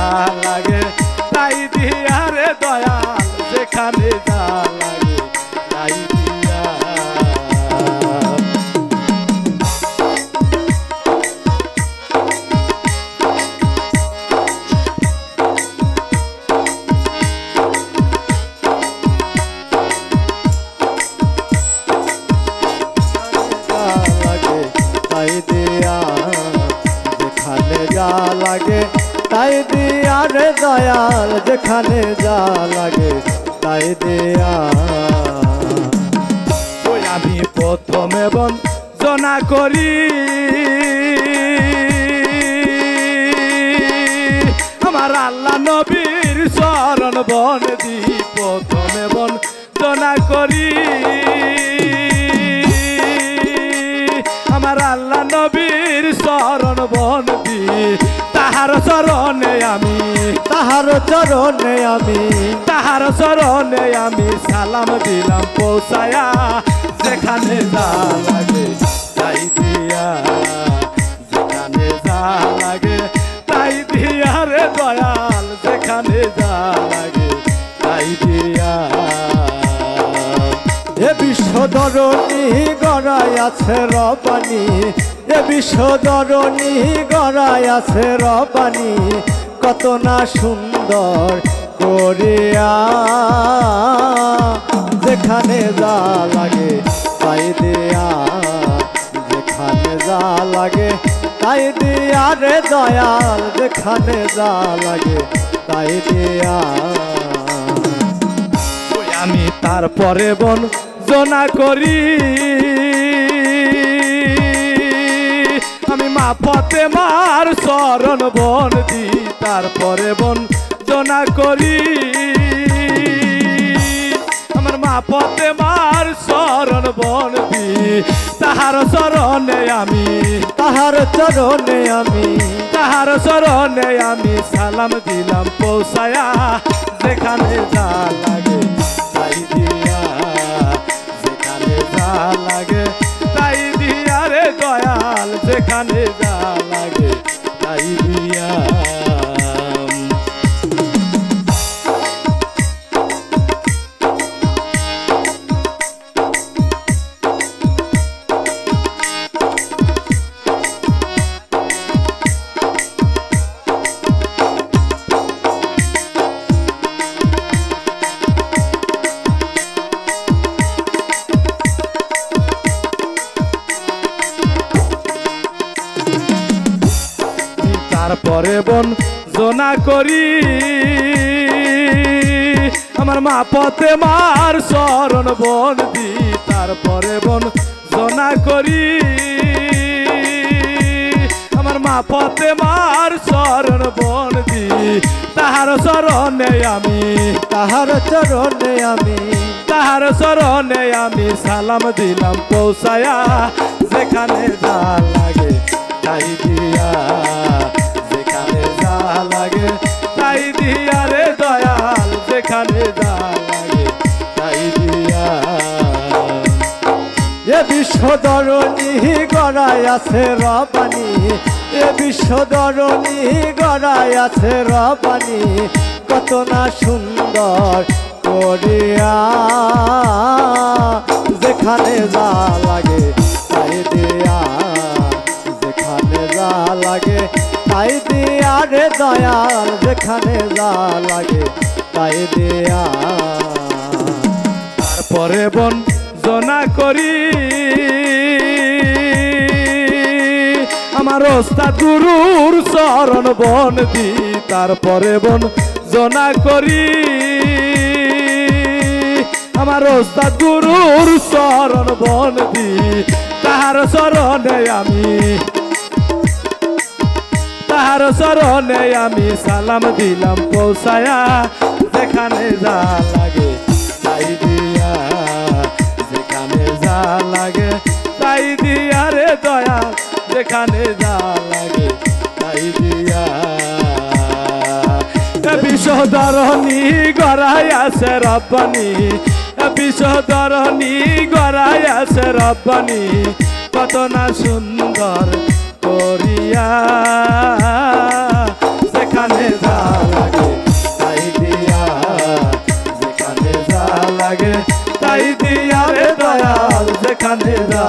যা লাগে তাই দিয়া রে দয়াল যেখানে যা লাগে তাই দিয়া লাগে তাই দিয়া রে দয়াল যেখানে যা লাগে তাই দিয়া ওই আমি প্রথমে বন্দনা করি আমার আল্লাহ নবীর চরণ বন্দি প্রথমে বন্দনা করি আমার আল্লাহ নবীর চরণ বন্দি তাহার চরণে আমি তাহার চরণে আমি সালাম দিলাম পৌঁছায়া যেখানে যা লাগে তাই দিয়া যেখানে যা লাগে তাই দিয়া রে দয়াল যেখানে যা লাগে তাই দিয়া এ বিশ্বধরণী গড়াই আছে রবানি এ বিশ্বধরণী গড়াই আছে রবানি কত না সুন্দর করিয়া যেখানে যা লাগে তাই দিয়া যেখানে যা লাগে তাই দিয়া রে দয়াল যেখানে যা লাগে তাই দিয়া আমি তারপরে বন্দনা করি আমি মা ফাতেমার চরণ বন্দি তারপরে বন্দনা করি আমার মা ফাতেমার চরণ বন্দি তাহার চরণে আমি সালাম দিলাম পৌঁছায়া যেখানে যা লাগে তাই দিয়া যেখানে যা লাগে তাই দিয়া রে দয়াল যেখানে যা লাগে তাই দিয়া তারপরে বন্দনা করি আমার মা ফাতেমার চরণ বন্দি তারপরে বন্দনা করি আমার মা ফাতেমার চরণ বন্দি তাহার চরণে আমি সালাম দিলাম পৌঁছায়া যেখানে যা লাগে তাই দিয়া যেখানে যা লাগে তাই দিয়া রে দয়াল যেখানে যা লাগে তাই দিয়া এ বিশ্বধরণী গড়াই আছে রবানি এ বিশ্বধরণী গড়াই আছে রবানি কত না সুন্দর করিয়া যেখানে যা লাগে তাই দিয়া যেখানে যা লাগে তাই দিয়া রে দয়াল যেখানে যা লাগে তাই দিয়া তারপরে বন্দনা করি আমার ওস্তাদ গুরুর চরণ বন্দি তারপরে বন্দনা করি আমার ওস্তাদ গুরুর চরণ বন্দি তাহার চরণে আমি সালাম দিলাম পৌঁছায়া যেখানে যা লাগে তাই দিয়া যেখানে যা লাগে তাই দিয়া রে দয়াল যেখানে যা লাগে তাই দিয়া বিশ্বধরণী গড়াই আছে রব্বানি বিশ্বধরণী গড়াই আছে রব্বানি কত না সুন্দর করিয়া যেখানে যা লাগে তাই দিয়া রে দয়াল যেখানে যা